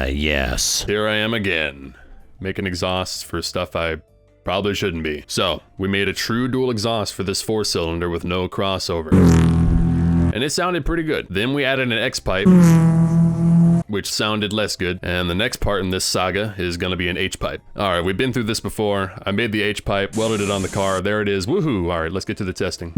Yes. Here I am again, making exhausts for stuff I probably shouldn't be. So, we made a true dual exhaust for this 4-cylinder with no crossover. And it sounded pretty good. Then we added an X-pipe, which sounded less good. And the next part in this saga is gonna be an H-pipe. All right, we've been through this before. I made the H-pipe, welded it on the car. There it is, woohoo. All right, let's get to the testing.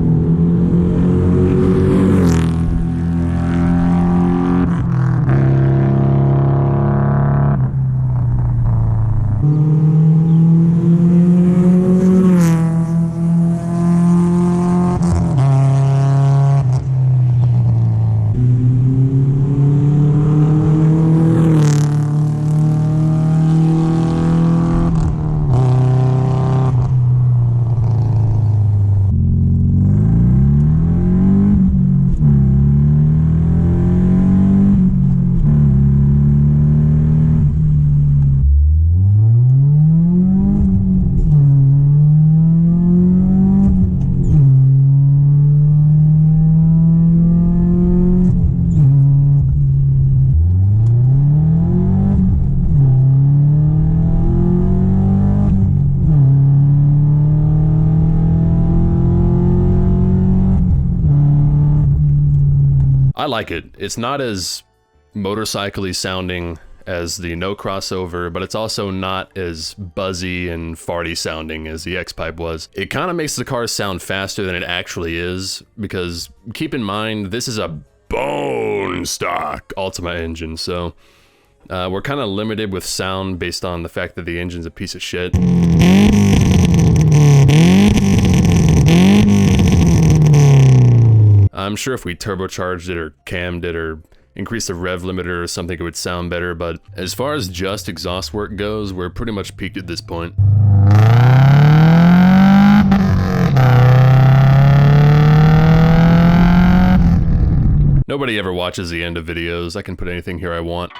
I like it. It's not as motorcycle-y sounding as the no crossover, but it's also not as buzzy and farty sounding as the X-pipe was. It kind of makes the car sound faster than it actually is, because keep in mind, this is a bone stock Ultima engine, so we're kind of limited with sound based on the fact that the engine's a piece of shit. I'm sure if we turbocharged it or cammed it or increased the rev limiter or something, it would sound better, but as far as just exhaust work goes, we're pretty much peaked at this point. Nobody ever watches the end of videos. I can put anything here I want.